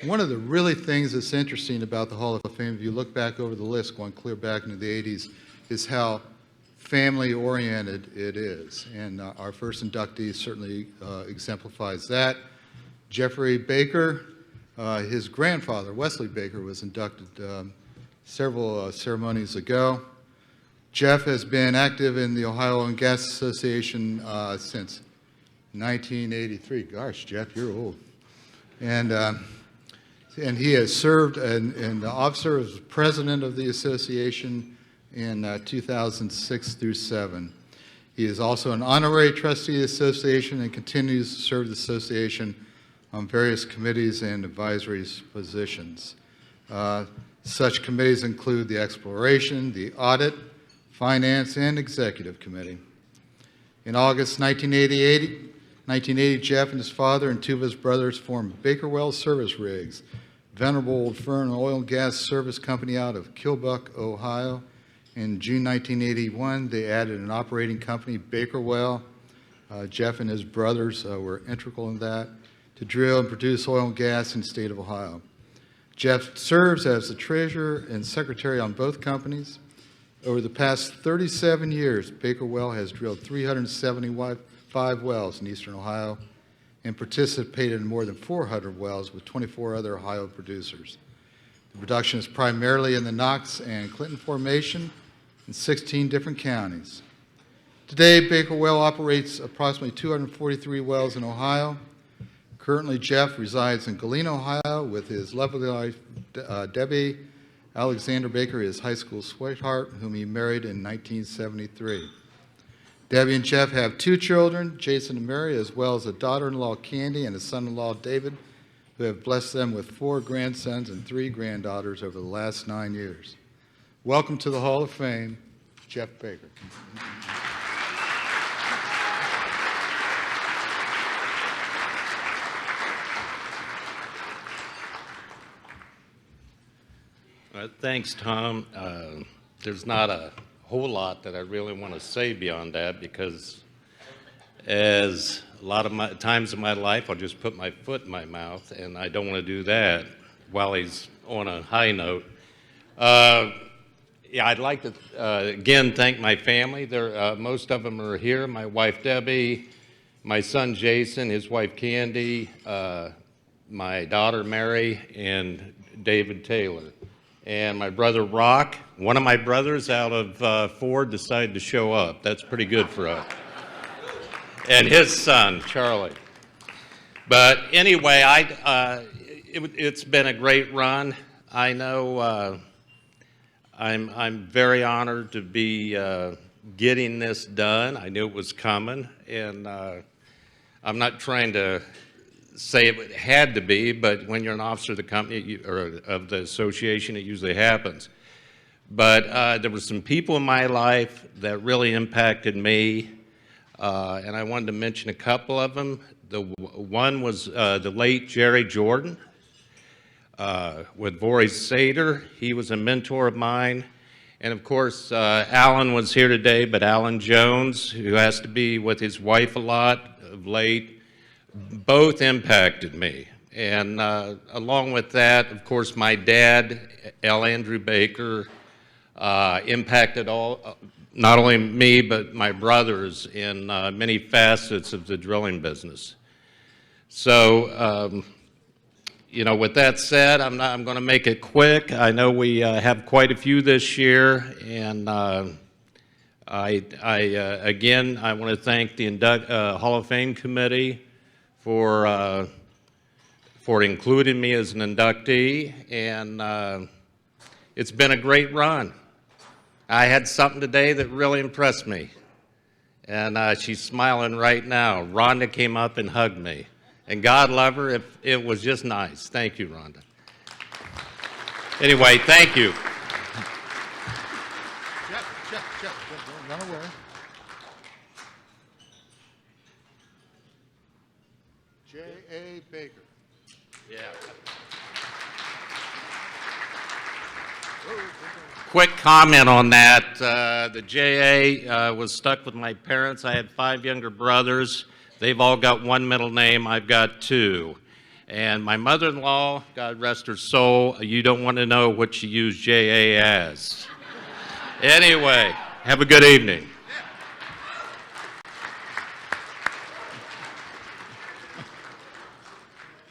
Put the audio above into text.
One of the really things that's interesting about the Hall of Fame, if you look back over the list going clear back into the 80s, is how family-oriented it is. And our first inductee certainly exemplifies that. Jeffrey Baker, his grandfather, Wesley Baker, was inducted several ceremonies ago. Jeff has been active in the Ohio Oil and Gas Association since 1983. Gosh, Jeff, you're old. And he has served in the officer as president of the association in 2006 through 7. He is also an honorary trustee of the association and continues to serve the association on various committees and advisory positions. Such committees include the exploration, the audit, finance, and executive committee. In August 1980, Jeff and his father and two of his brothers formed Baker Well Service Rigs, venerable old firm oil and gas service company out of Kilbuck, Ohio. In June 1981, they added an operating company, Baker Well. Jeff and his brothers were integral in that, to drill and produce oil and gas in the state of Ohio. Jeff serves as the treasurer and secretary on both companies. Over the past 37 years, Baker Well has drilled 375 wells in eastern Ohio and participated in more than 400 wells with 24 other Ohio producers. The production is primarily in the Knox and Clinton Formation in 16 different counties. Today, Baker Well operates approximately 243 wells in Ohio. Currently, Jeff resides in Galena, Ohio with his lovely wife, Debbie. Alexander Baker, his high school sweetheart, whom he married in 1973. Debbie and Jeff have two children, Jason and Mary, as well as a daughter-in-law, Candy, and a son-in-law, David, who have blessed them with 4 grandsons and 3 granddaughters over the last 9 years. Welcome to the Hall of Fame, Jeff Baker. Thanks, Tom. There's not a whole lot that I really want to say beyond that, because as a lot of times in my life, I'll just put my foot in my mouth, and I don't want to do that while he's on a high note. Yeah, I'd like to, again, thank my family. Most of them are here. My wife, Debbie, my son, Jason, his wife, Candy, my daughter, Mary, and David Taylor. And my brother, Rock. One of my brothers out of 4 decided to show up. That's pretty good for us. And his son, Charlie. But anyway, it's been a great run. I know I'm very honored to be getting this done. I knew it was coming, and I'm not trying to say it had to be, but when you're an officer of the company or of the association, it usually happens. But there were some people in my life that really impacted me, and I wanted to mention a couple of them. The one was the late Jerry Jordan with Boris Sater. He was a mentor of mine. And of course, Alan was here today, but Alan Jones, who has to be with his wife a lot of late, both impacted me. And along with that, of course, my dad, L. Andrew Baker, impacted not only me, but my brothers in many facets of the drilling business. So, you know, with that said, I'm going to make it quick. I know we have quite a few this year, and again, I want to thank the Hall of Fame Committee for including me as an inductee, and it's been a great run. I had something today that really impressed me, and she's smiling right now. Rhonda came up and hugged me, and God love her, it was just nice. Thank you, Rhonda. Anyway, thank you. Jeff, run away. J.A. Baker. Yeah. Quick comment on that. The JA was stuck with my parents. I had 5 younger brothers. They've all got one middle name. I've got 2. And my mother-in-law, God rest her soul, you don't want to know what she used JA as. Anyway, have a good evening.